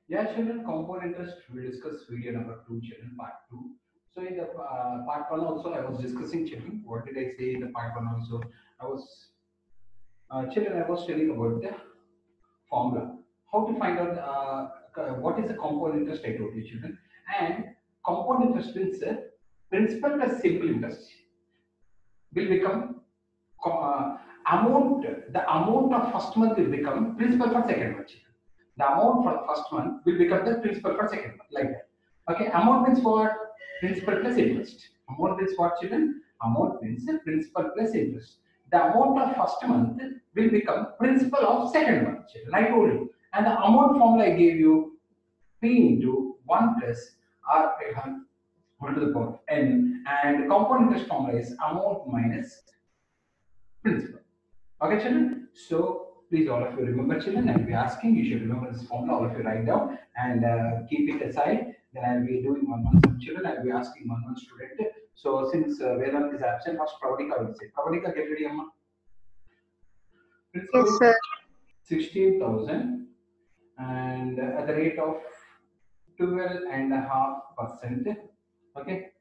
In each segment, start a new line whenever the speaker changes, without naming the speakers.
Yeah, children, compound interest. We discuss video number two, children, part two. So in the part one also, I was discussing children. What did I say in the part one also? I was children. I was telling about the formula. How to find out what is the compound interest? I told you, children. And compound interest means principal plus simple interest will become amount. The amount of first month will become principal for second month. The amount for first month will become the principal for second month, like that. Okay, amount means what? Principal plus interest. Amount means what, children? Amount means principal plus interest. The amount of first month will become principal of second month, children. I told you. And the amount formula I gave you, P into 1 plus R by 1 to the power of n, and compound interest formula is amount minus principal. Okay, children. So please, all of you remember, children. I'll be asking. You should remember this formula. All of you write down and keep it aside. Then I'll be doing one some children. I'll be asking one student. So since Vedant is absent, first Pravadika will say. Pravadika, get ready, Amma.
Yes,
Principal
sir.
16,000 and at the rate of 12.5%. Okay,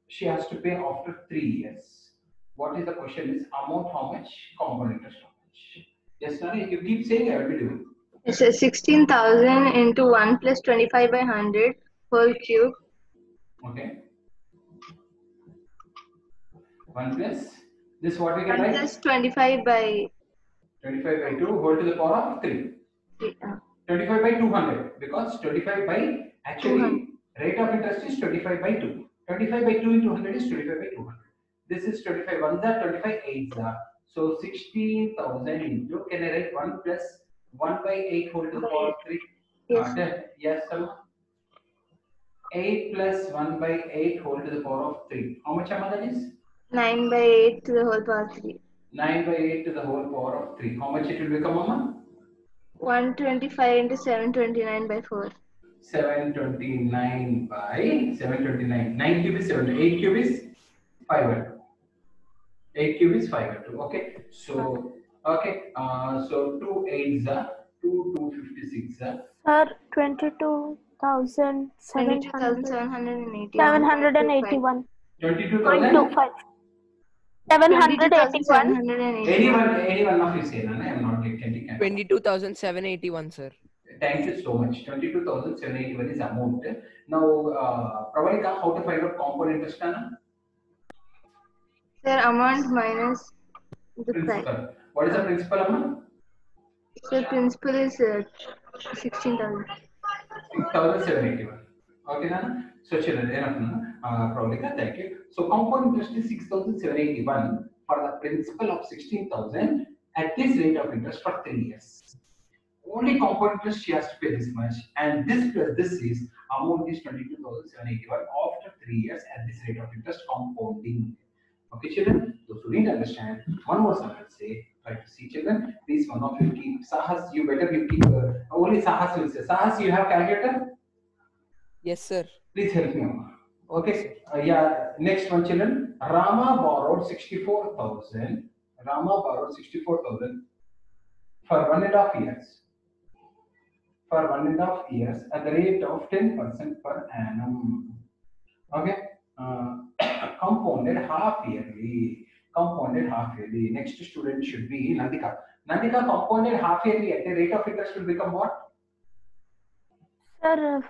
she has to pay after 3 years. What is the question? Is amount how much? Compound interest how much? Yes, Nani, if you keep saying, I will be doing.
Yes, sir. 16,000 into 1 plus 25 by 100 whole cube.
Okay, 1 plus this, what we can
1
write?
plus 25 by
25 by 2 whole to the power of 3.
3,
25 by 200, because 25 by
200.
actually rate of interest is 25 by 2. 25 by 2 into 100 is 25 by 200. This is 25 ones are 25 eights are. So 16,000 into, can I write 1 plus 1 by 8 whole to the
By
power
8.
of 3?
Yes, sir.
Yes, Salma. 8 plus 1 by 8 whole to the power of 3. How much Amma that is?
9 by 8 to the whole power 3.
9 by 8 to the whole power of 3. How much it will become, Amma?
125 into 729 by 4.
729 by 729. 9 cube is 7. 8 cube is 5 by 2. 8 cube is 5 by 2. Okay. So, okay. So 2 8s are 256.
Sir, 22,700
22,781.
22,000.
781.25. 781.
22,781.
Anyone of you say, Nana, I am not getting it.
22,781, sir.
Thank you so much. 22,781 is amount. Now, Pravalika, how to find out compound interest, Nana?
Sir, amount minus the price.
Principal. What is the principal amount?
So principal is 16,000.
6,781. Okay, Nana? So, children, enough, Nana. Pravalika, thank you. So, compound interest is 6,781 for the principal of 16,000 at this rate of interest for 3 years. Only compound interest she has to pay this much, and this plus this is amount is 22,781 after 3 years at this rate of interest compounding. Okay, children, those who didn't understand, one more time I'll say, try to see, children. Please, one of you keep Sahas, you better you keep only Sahas will say. Sahas, you have calculator?
Yes, sir.
Please help me, Amma. Okay, yeah, next one, children. Rama borrowed 64,000. Rama borrowed 64,000 for 1.5 years. For 1.5 years at the rate of 10% per annum. Okay, compounded half yearly. Compounded half yearly. Next student should be Nandika. Nandika, compounded half yearly at the rate of interest will become what?
Sir,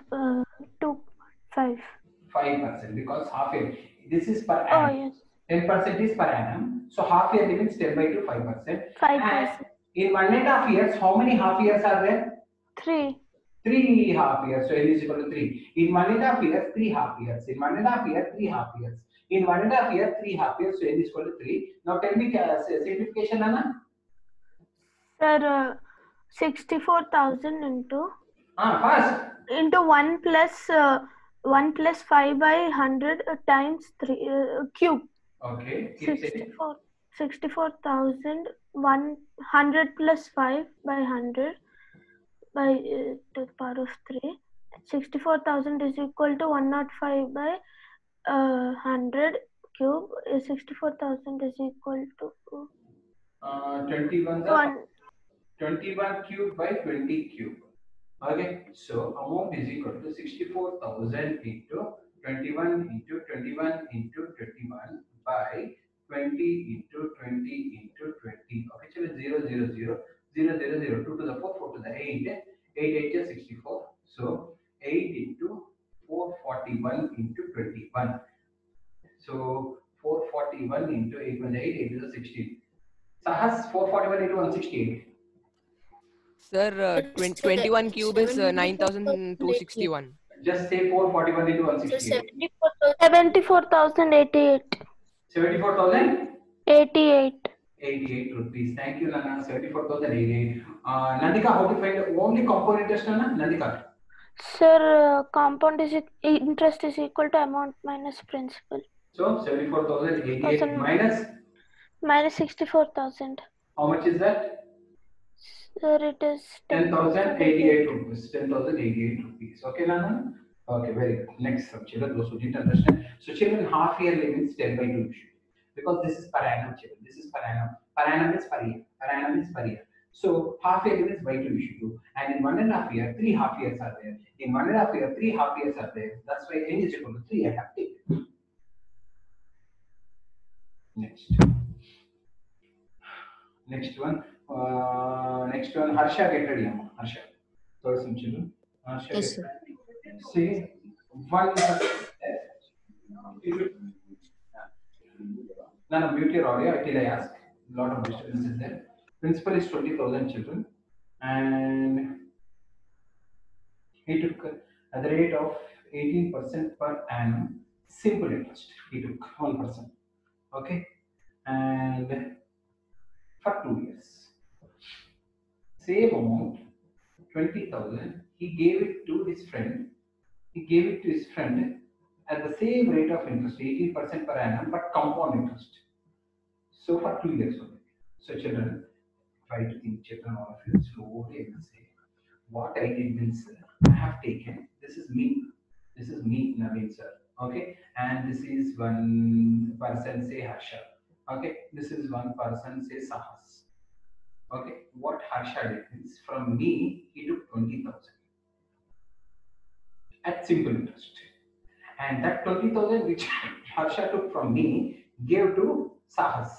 2.5.
5%, because half yearly. This is per
Oh,
annum.
yes.
10% is per annum. So half yearly means 10 by 2, 5%.
5%.
And in 1.5 years, how many half years are there?
3.
3 half years. So N is equal to 3. In 1.5 years, 3 half years. In 1.5 years, 3 half years. In 1.5 years, 3 half years. So N is equal to 3. Now tell me simplification, Anna.
Sir, 64,000 into
Fast.
into 1 plus 5 by 100 times 3 cube.
Okay. Keep saying.
64,000 100 plus 5 by 100 by to the power of 3. 64,000 is equal to 105 by 100 cube. 64,000 is equal to
21 cube by 20 cube. Okay, so amount is equal to 64,000 into 21 into 21 into 21 by 20 into 20 into 20. Okay, so 0, 0, 0, 0, 0, 0, 2 to the 4, 4 to the 8, 8 is 64. So 8 into 441 into 21. So 441 into 8 1 8, 8 is a 16. Sahas 441 into 168.
Sir, 21 cube is 9,261.
Just say 441 into
So
168.
74,088.
74,088
88.
rupees. Thank you, Nana. 74,088. Nandika, how to find only compound interest, Nana? Nandika.
Sir, compound interest is equal to amount minus principal.
So 74,088
Thousand-
minus
Minus 64,000.
how much is that?
Sir, it is
10,088 rupees. 10,088 rupees. Okay, Nana? Okay, very good. Next sub, children, those who didn't understand. So, children, half yearly means 10 by 2 issue. Because this is per annum, children. This is per annum. Per annum is per year. Per annum is per year. So, half yearly means by 2 issue. And in 1.5 year, 3 half years are there. In 1.5 year, 3 half years are there. That's why n is equal to 3 I have taken. Next. Next one. Next one, Harsha, get ready. Harsha. Third some children. Harsha,
Yes,
get
sir.
ready. Say one. Now, mute your audio until I ask. A lot of disturbance is there. Principal is 20,000 children, and he took at the rate of 18% per annum, simple interest. He took 1%. Okay, and for 2 years, same amount, 20,000. He gave it to his friend. He gave it to his friend at the same rate of interest, 18% per annum, but compound interest. So for 2 years only. So children, try to think, children, all of you, slowly I will say. What I did means, I have taken, this is me, Naveen sir, okay? And this is one person, say Harsha, okay? This is one person, say Sahas, okay? What Harsha did means, from me, he took 20,000 at simple interest. And that 20,000 which Harsha took from me gave to Sahas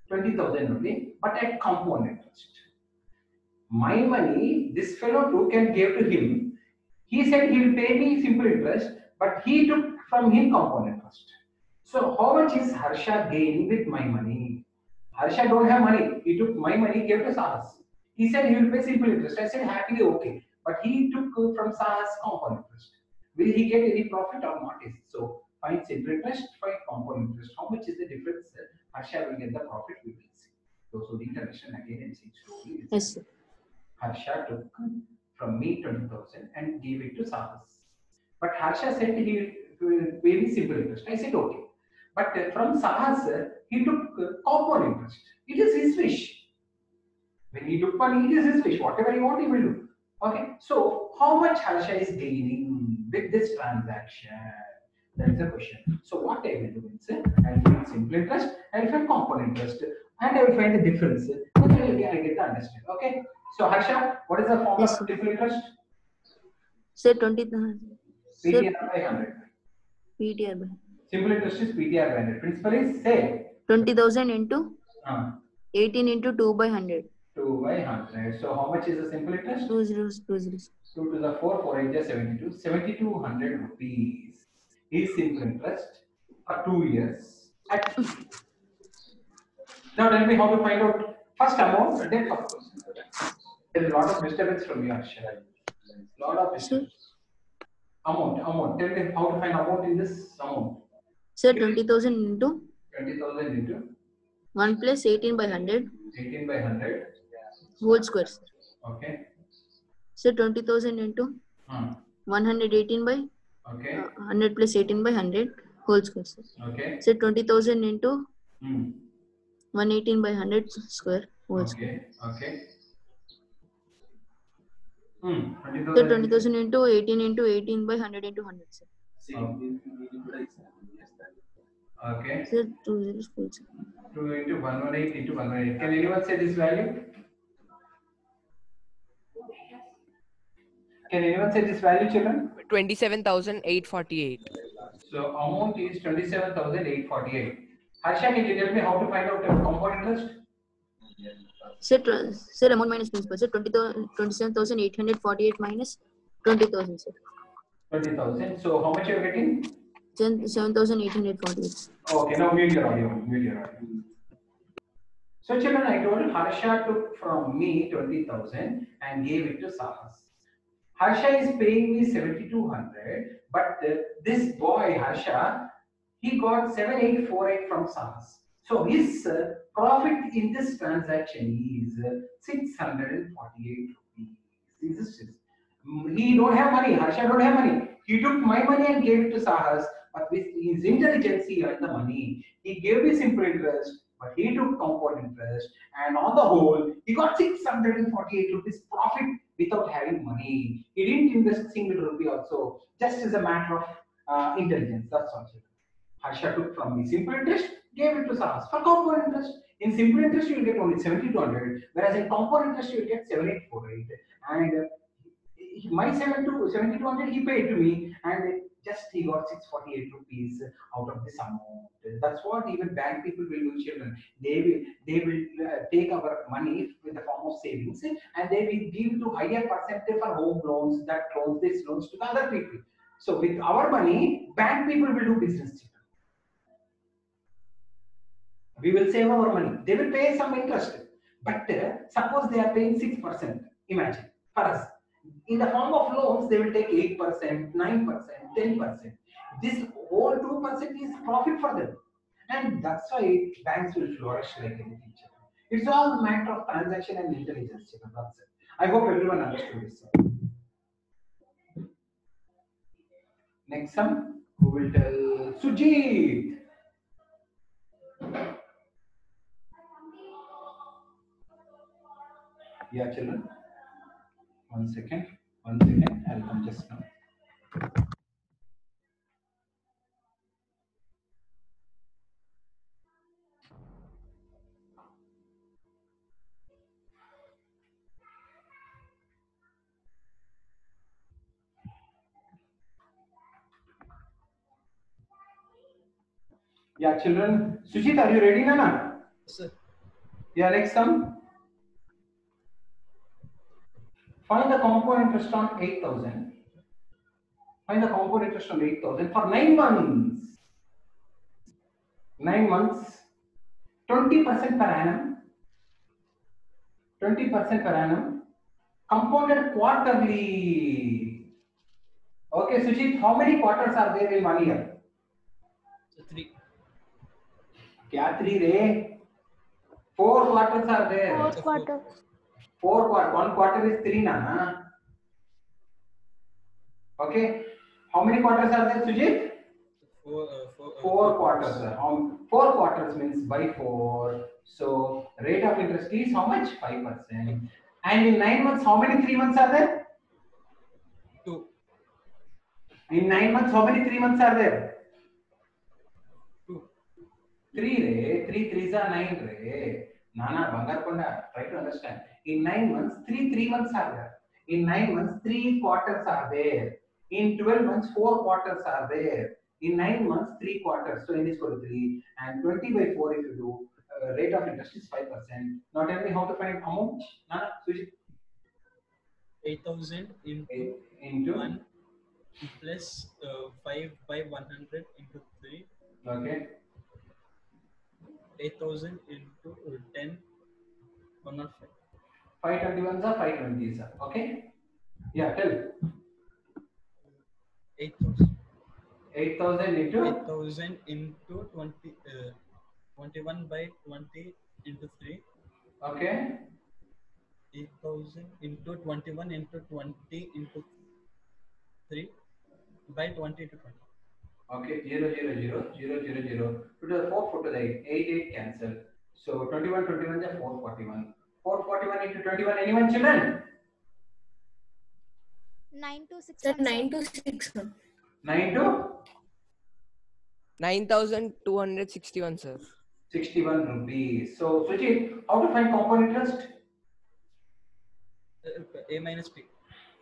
20,000 only, but at compound interest. My money, this fellow took and gave to him. He said he will pay me simple interest, but he took from him compound interest. So how much is Harsha gaining with my money? Harsha don't have money. He took my money, gave to Sahas. He said he will pay simple interest. I said happily okay, but he took from Sahas compound interest. Will he get any profit or not? So find simple interest, find compound interest. How much is the difference? Harsha will get the profit. We will see. Those who didn't understand again and see slowly.
Yes, sir.
Harsha took from me 20,000 and gave it to Sahas. But Harsha said he will pay me simple interest. I said okay. But from Sahas, he took compound interest. It is his wish. When he took money, it is his wish. Whatever he wants, he will do. Okay. So how much Harsha is gaining with this transaction? That is the question. So what I will do is I will find simple interest, I will find compound interest, and I will find the difference. Then I will get the understand. Okay. So Harsha, what is the form
Yes,
of
sir.
simple interest?
Say 20,000. Say
PTR by 100.
PTR by
Simple interest is PTR by 100. Principal is say
20,000 into
uh,
18 into 2 by 100.
2 by 100. So how much is the simple interest?
2 zeros, 2 zeros.
2 to the 4, 4 8 is 72. 7,200 rupees is simple interest for 2 years. Now tell me how to find out first amount, then cost. There is a lot of disturbance from your share. Lot of disturbance. Amount. Tell me how to find amount in this amount.
Say 20,000 into
20,000 into
1 plus 18 by 100
18 by 100.
whole square.
Okay.
Say 20,000 into 118 by
Okay.
100 plus 18 by 100 whole square.
Okay.
Say 20,000 into
Hmm.
118 by 100 square whole square.
Okay.
So 20,000 into 18 by 100 into 100. Sir.
Okay.
So 2 zeros full square.
2 into 118 into 118. Can anyone say this value? Can anyone say this value, children?
27,848.
So amount is 27,848. Harsha, can you tell me how to find out the compound interest?
Sir, amount minus principal. Sir, 27,848 minus 20,000, sir.
20,000. So how much you are getting?
7,848.
Okay, now mute your audio. Mute your audio. So children, I told Harsha took from me 20,000 and gave it to Sahas. Harsha is paying me 7,200, but this boy Harsha, he got 7,848 from Sahas. So his profit in this transaction is 648 rupees. He don't have money. Harsha don't have money. He took my money and gave it to Sahas, but with his intelligence he earned the money. He gave me simple interest, but he took compound interest, and on the whole, he got 648 rupees profit without having money. He didn't invest a single rupee also, just as a matter of intelligence. That's all. Harsha took from me simple interest, gave it to Sahas for compound interest. In simple interest, you will get only 7,200, whereas in compound interest, you will get 7,848. And my 7,200 he paid to me, and just he got 648 rupees out of this amount. That's what even bank people will do, children. They will take our money in the form of savings, and they will give to higher percentage for home loans, that loans, this loans to the other people. So with our money, bank people will do business. We will save our money. They will pay some interest, but suppose they are paying 6%. Imagine for us. In the form of loans, they will take 8%, 9%, 10%. This whole 2% is profit for them. And that's why banks will flourish like anything. It's all a matter of transaction and intelligence. That's it. I hope everyone understood this. Next sum, who will tell? Sujit. Yeah, children. 1 second. 1 second. I'll come just now. Yeah, children. Sujit, are you ready, Nana?
Sir.
Yeah, next sum. Find the compound interest on 8,000. Find the compound interest on 8,000 for 9 months. 9 months. 20% per annum. 20% per annum. Compounded quarterly. Okay, Sujit, how many quarters are there in 1 year?
3.
Kya 3 re? 4 quarters are there.
4 quarters.
4 quarters. 1 quarter is 3 na. Okay. How many quarters are there, Sujit? 4 quarters. 4 quarters means by 4. So rate of interest is how much? 5%. And in 9 months, how many 3 months are there?
2.
In 9 months, how many 3 months are there?
2.
3 re. 3 3s are 9 re. Nana Bangarkonda, try to understand. In 9 months, 3 months are there. In 9 months, 3 quarters are there. In 12 months, 4 quarters are there. In 9 months, 3 quarters. So n is equal to 3. And 20 by 4 if you do, rate of interest is 5%. Now tell me how to find amount. Nana, Sujit.
8,000
into
1 plus 5 by 100 into 3.
Okay.
8,000 into 10. 105.
521s are 520s are. Okay. Yeah, tell.
8,000.
8,000 into
8,000 into 20. 21 by 20 into 3.
Okay.
8,000 into 21 into 20 into 3 by 20 to 20.
Okay, 0, 0, 0, 0, 0, 0. To the 4, 4 to the 8, 8, 8 cancel. So 21, 21 is 441. 441 into 21. Anyone, children?
9,261.
Sir, 9,261.
9 to
9,261, sir.
61 rupees. So, Sujit, how to find compound interest?
A minus B.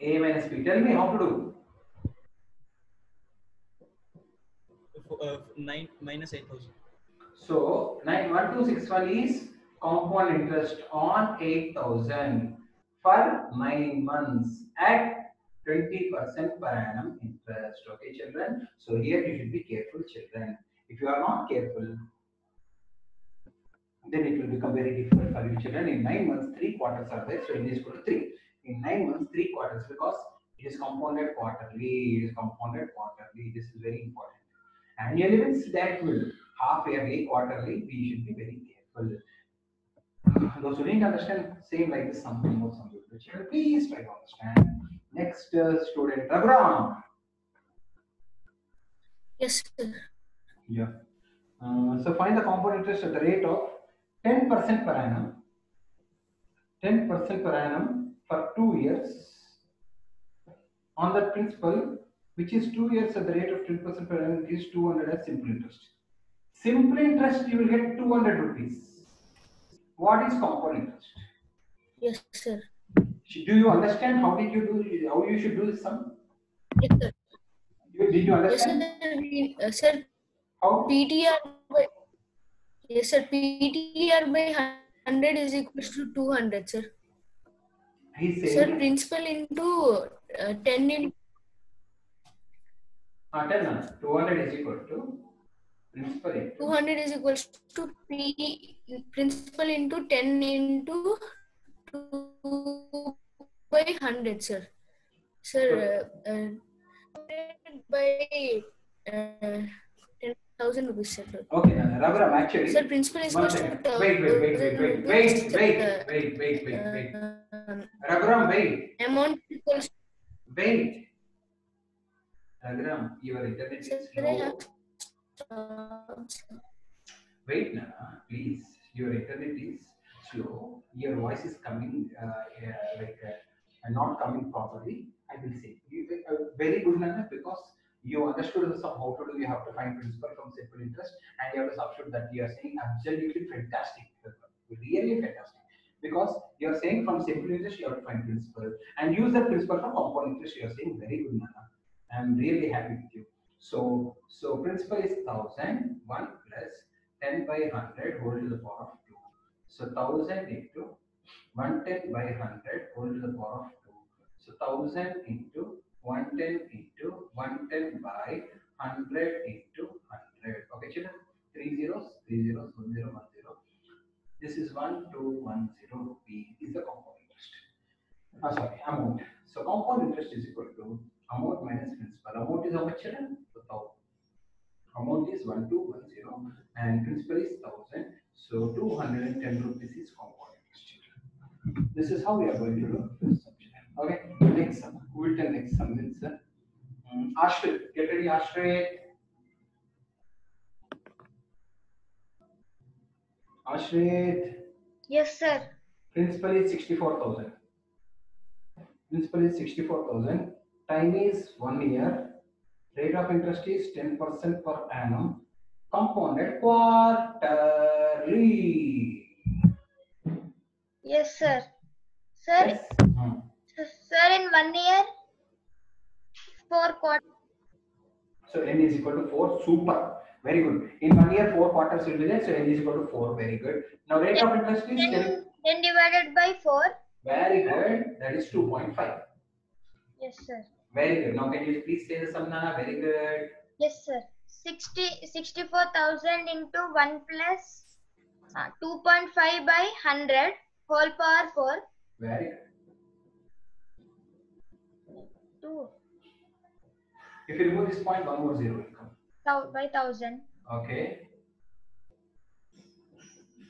A minus B. Tell me how to do.
9 minus 8,000.
So 91261 is compound interest on 8,000 for 9 months at 20% per annum interest. Okay, children. So here you should be careful, children. If you are not careful, then it will become very difficult for you, children. In 9 months, 3 quarters are there, so it is equal to 3. In 9 months, 3 quarters, because it is compounded quarterly. It is compounded quarterly. This is very important. Annually means that will half yearly, quarterly. We should be very careful. Those who didn't understand, same like this, something more, something. Children, please try to understand. Next student, Raghuram.
Yes, sir.
Yeah. So find the compound interest at the rate of 10% per annum. 10% per annum for 2 years on that principal, which is 2 years at the rate of 10% per annum, is 200 as simple interest. Simple interest, you will get 200 rupees. What is compound interest?
Yes, sir.
Do you understand how did you do? How you should do this sum?
Yes, sir.
Did you
Yes,
understand
sir. Sir,
how?
PTR by yes, sir. PTR by 100 is equals to 200, sir.
He's
Sir,
saying
principal into 10 into
200 is equal to principal into
200 is equals to P principal into 10 into 2 by 100, sir. Sir, by 10,000 rupees, sir.
okay, Raghuram, actually.
Sir, principal is
One
equals to
second. Wait. Raghuram, wait.
Amount equals
Wait. Raghuram, your internet is
sir,
slow. Wait, Nana, please. Your internet is slow. Your voice is coming not coming properly. I will say very good, Nana, because you understood the sum how to do. You have to find principal from simple interest, and you have to substitute that. You are saying absolutely fantastic, really fantastic. Because you are saying from simple interest you have to find principal and use that principal from compound interest. You are saying very good, Nana. I am really happy with you. So principal is 1,000 1 plus 10 by 100 whole to the power of 2. So 1,000 into 110 by 100 whole to the power of 2. So 1,000 into 110 into 110 by 100 into 100. Okay, children? 3 zeros, 3 zeros, 1 0, 1 0. This is 1210 rupee is the compound interest. Amount. So compound interest is equal to amount minus principal. Amount is how much, children? So 1,000. Amount is 1210 and principal is 1,000. So 210 rupees is compound interest. This is how we are going to do this sum. Okay, next sum. Who will tell next sum? It's Ashrit. Get ready, Ashrit. Ashrit.
Yes, sir.
Principal is 64,000. Principal is 64,000. Time is 1 year. Rate of interest is 10% per annum. Compounded quarterly.
Yes, sir. Sir,
Yes.
sir, in 1 year, 4 quarters.
So n is equal to 4. Super. Very good. In 1 year, 4 quarters will be there. So n is equal to 4. Very good. Now rate of interest is 10.
Then divided by 4.
Very good. That is 2.5.
Yes, sir.
Very good. Now can you please say the sum, Nana? Very good.
Yes, sir. 64,000 into 1 plus 2.5 by 100 whole power 4.
Very good.
2
If you remove this point, one more zero will come.
by 1,000.
Okay.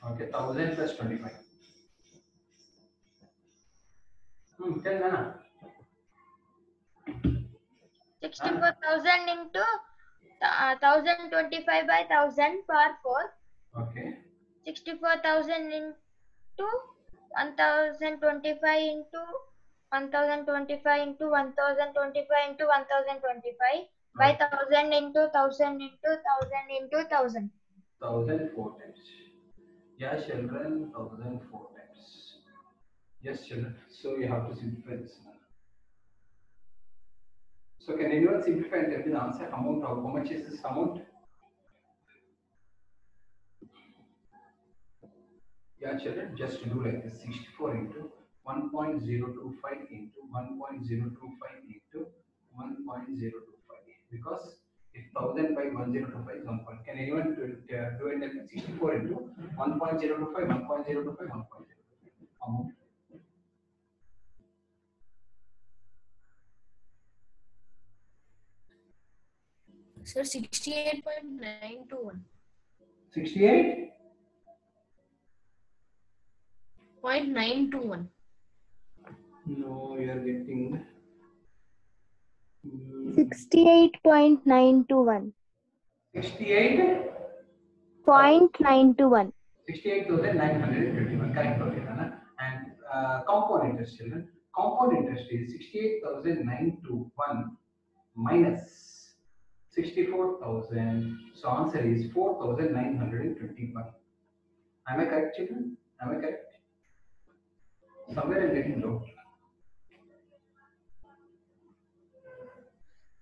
Okay, 1,000 plus 25. Tell Nana.
64,000 into 1,025 by 1,000 power 4.
Okay.
64,000 into 1,025 into 1,025 into 1,025 into 1,025 by 1,000 into 1,000 into 1,000 into 1,000.
1,000 4 times. Yes, children, 1,000 4 times. Yes, children. So you have to simplify this. So can anyone simplify and tell me the answer? Amount, how much is this amount? Yeah, children, just do like this: 64 into 1.025 into 1.025 into 1.025. Because if 1000 by 1025 is 1 point. Can anyone do it like 64 into 1.025, 1.025, 1.025 amount?
Sir, 68.921.
68?
0.921.
No, you are getting.
68.921.
68?
0.921.
68,921, correct okay, Nana. And compound interest, children. Compound interest is 68,921 minus 64,000. So answer is 4,921. Am I correct, children? Am I correct? Somewhere I'm getting low.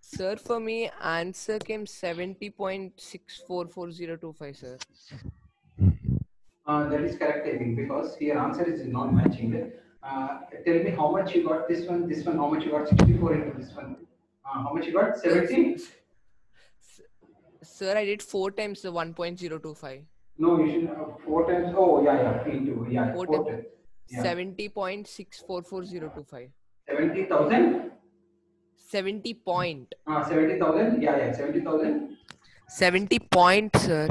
Sir, for me, answer came 70.644025, sir.
That is correct, I think, because here answer is not matching. Tell me how much you got this one, how much you got 64 into this one. How much you got? 70?
Sir, I did 4 times the 1.025.
No, you should have 4 times. Oh, yeah, into, yeah,
4
4 times. Yeah.
70.644025.
70,000?
70 point.
70,000? Yeah, 70,000.
70 point, sir.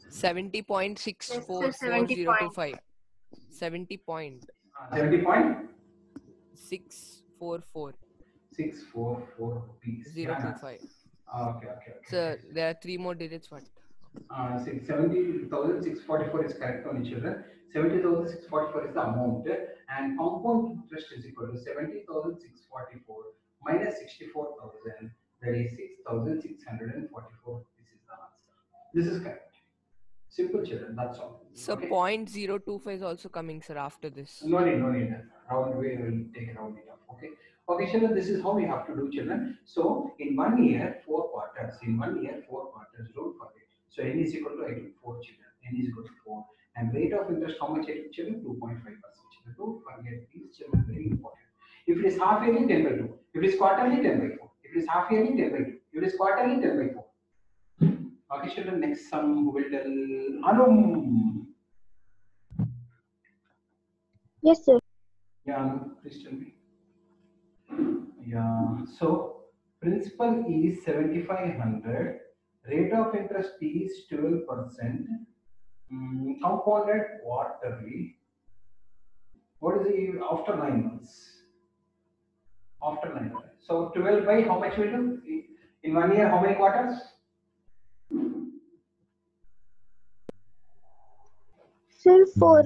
70.64405. 70 point.
70 point?
644
644 rupees.
025.
Okay.
Sir, there are 3 more digits. What?
70,644 is correct on children. 70,644 is the amount, and compound interest is equal to 70,644 minus 64,000. That is 6,644. This is the answer. This is correct. Simple, children. That's all.
So
Okay.
0.025 is also coming, sir, after this.
No need. Round way will take round it up. Okay, children. This is how we have to do, children. So in 1 year, 4 quarters. In 1 year, 4 quarters. Don't forget. So n is equal to I took 4 children. N is equal to 4. And rate of interest, how much I took, children? 2.5%. Children. Don't forget these, children. Very important. If it is half yearly, 10 by 2. If it is quarterly, 10 by 4. If it is half yearly, 10 by 2. If it is quarterly, 10 by 4. Okay, children. Next sum who will tell Anum.
Yes, sir.
Yeah, Anum, please tell me. Yeah, so principal is 7,500, rate of interest is 12%, compounded quarterly. What is it after 9 months? After 9 months. So 12 by how much will do? In 1 year, how many quarters?
Sir, 4.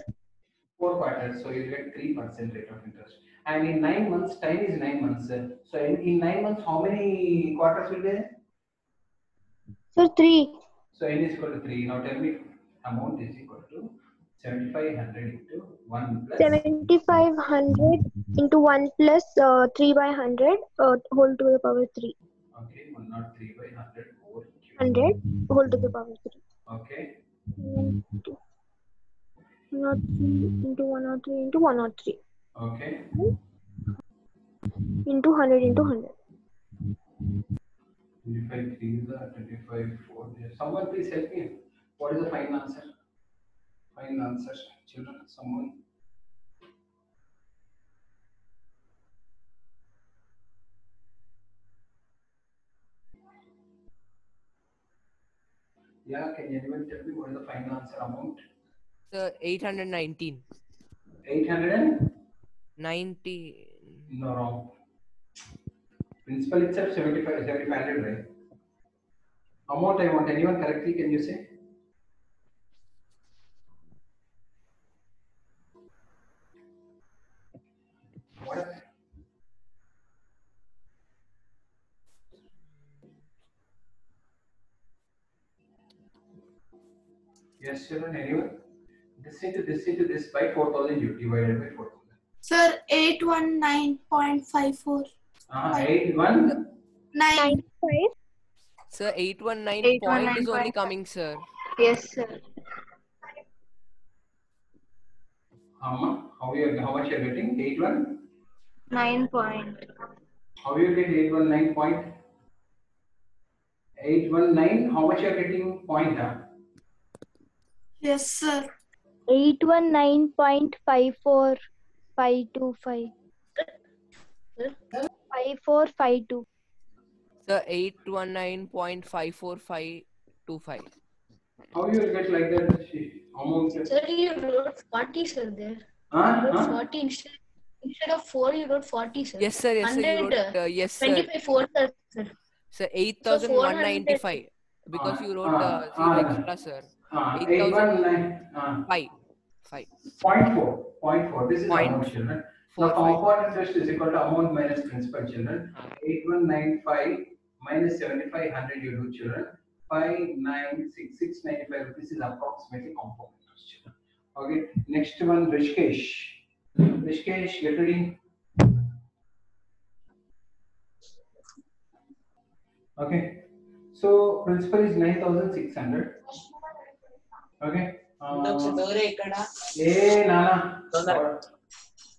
4 quarters, so you get 3% rate of interest. And in 9 months, time is 9 months. So in 9 months, how many quarters will be there?
Sir, 3.
So n is equal to 3. Now tell me amount is equal to 7,500 into 1 plus
7,500 into 1 plus 3 by 100 whole to the power 3.
okay 103 by 100 over Q.
100 whole to the power 3.
Okay.
103 into 103 into 103
Okay.
into 100 into 100.
25 3 is 25 4. Someone please help me. What is the final answer? Final answer, children. Someone. Yeah, can anyone tell me what is the final answer amount?
Sir, 819.
800 and
90.
no, wrong. Principal itself 7,500, right? Amount I want. Anyone correctly? Can you say? What? Yes, children. Anyone? This into this by 4,000 you divided by 4,000.
Sir, 819.54.
819.
9.
Sir, 819 point is only
819.5.
coming, sir.
Yes, sir.
How much you're getting? 81.
9 point.
How you get 819 point? 819. How much you're getting point?
Yes, sir.
819.54525. 5452.
Sir, 819.54525.
How you will get like that amount?
Sir, you wrote 40, sir, there.
Huh?
You wrote
Huh?
40 instead of 4, you wrote 40, sir.
Yes, sir. Yes, sir. You
100,
wrote, yes, sir.
25, 4, sir.
Sir,
So
8,195. Because you wrote zero extra, sir.
819.
5.
0.4. This is
Point
amount, children.
four
Now,
five.
compound interest is equal to amount minus principal, children. 8195 minus 7500, you do, children. 596,695 rupees is approximately compound interest, children. Okay. Next one, Rishikesh. Rishikesh, get ready. Okay. So, principal is 9,600. Okay. Nana.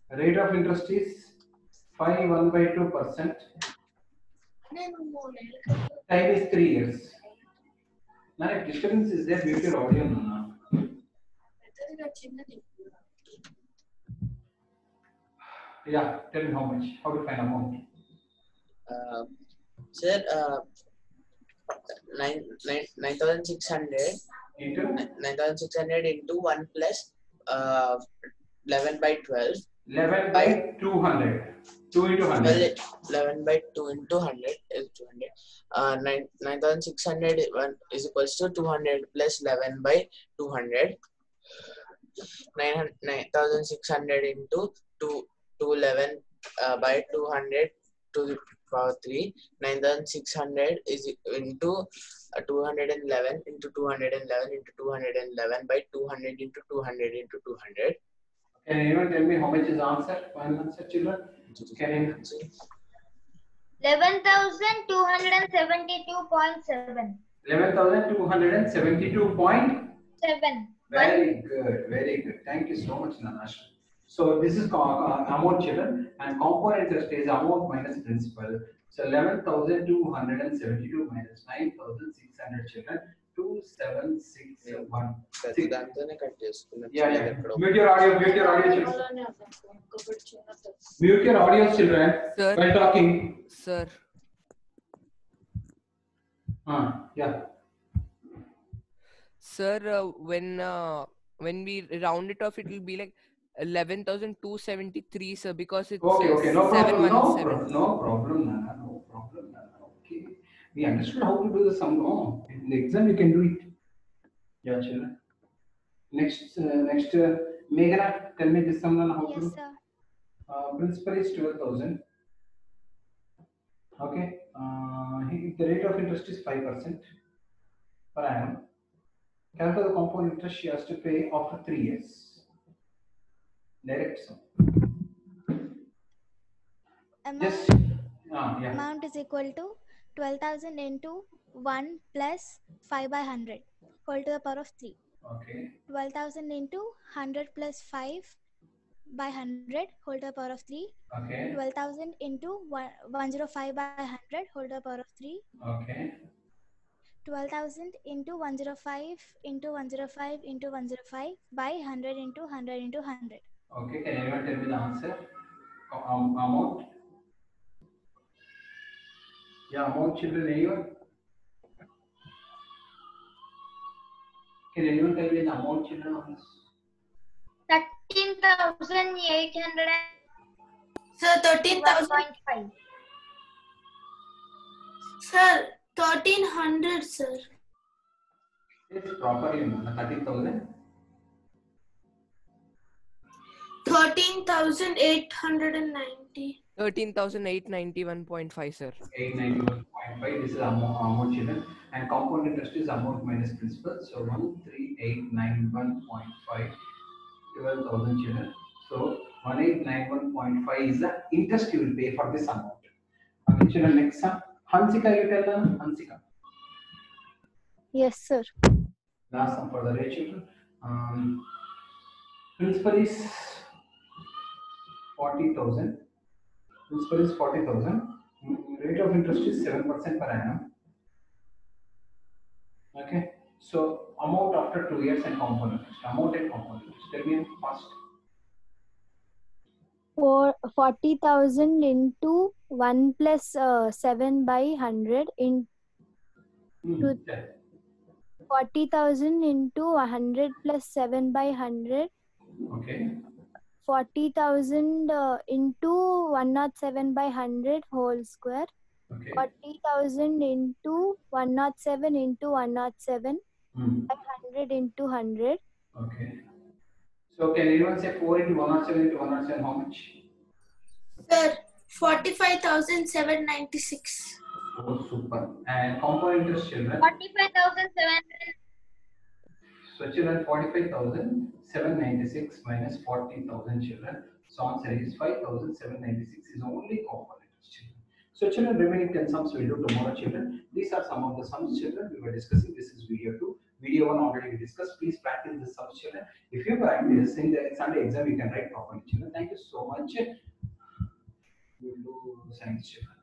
Rate of interest is 5.12%. Time is 3 years. Now, if disturbance is there, mute your audio, Nana. Yeah, tell me how much. How to find amount?
Sir, 9,600
Into
9,600 into 1 plus 11 by 12.
11 by 200. 2 into 100.
11 by 2 into 100 is 200. 9,600 is equals to 200 plus 11 by 200. 9,600 into 211 by 200 to the power 3. 9,600 is into 211 into 211 into 211 by 200 into 200 into 200.
Can anyone tell me how much is answer? One answer, children. Can you?
11,272.7.
11,272.7. Very good. Thank you so much, Nanash. So this is amount, children, and compound interest is amount minus principal. So 11,272 minus 9,600, children. 2,761. Yeah. Mute your audio, children. Mute your audio, children.
Sir.
While talking.
Sir.
Yeah.
Sir, when we round it off, it will be like 11,273, sir, because it's
Okay. No problem.
717.
No problem, Nana. Okay. We understood how to do the sum. No, in the exam you can do it. Yeah, children. Next, Meghana, tell me this sum, Nana, how to do.
Yes, sir.
Principal is 12,000. Okay. The rate of interest is 5% per annum. Calculate the compound interest she has to pay after 3 years. Direct sum.
Amount is equal to 12,000 into 1 plus 5 by 100 whole to the power of 3.
Okay.
12,000 into 100 plus 5 by 100 whole to the power of 3.
Okay.
12,000 into 105 by 100 whole to the power of 3.
Okay.
12,000 into 105 into 105 into 105 by 100 into 100 into 100.
Okay, can anyone tell me the answer? Amount? Yeah, amount, children, anyone? Can anyone tell me the amount, children, on this?
13,800.
Sir, 13,000. Sir, 1,300, sir.
It's properly 13,000.
13,890.
13,891.5, sir.
891.5. This is amount, children, and compound interest is amount minus principal. So 13891.5. 12,000, children. So 1891.5 is the interest you will pay for this amount. Okay, children, next sum. Hansika, you tell them. Hansika.
Yes, sir.
Last sum for the day, children. Principal is 40,000. Principal is 40,000. Rate of interest is 7% per annum. Okay. So amount after 2 years and compound interest. Amount and compound interest. Tell me first.
For 40,000 into 1 plus 7 by 100 in
Tell.
40,000 into 100 plus 7 by 100.
Okay.
40,000 into 107 by 100 whole square.
Okay.
40,000 into 107 into 107 by 100 into 100.
Okay. So can anyone say 4 into 107 into 107 how much?
Sir, 45,796.
Oh, super. And compound interest, children.
45,700.
So children, 45,796 minus 40,000 children. So answer is 5,796 is only compound interest, children. So children, remaining 10 sums we'll do tomorrow, children. These are some of the sums, children, we were discussing. This is video 2. Video 1 already we discussed. Please practice the sums, children. If you practice in the Sunday exam, you can write properly, children. Thank you so much. We'll do science, children.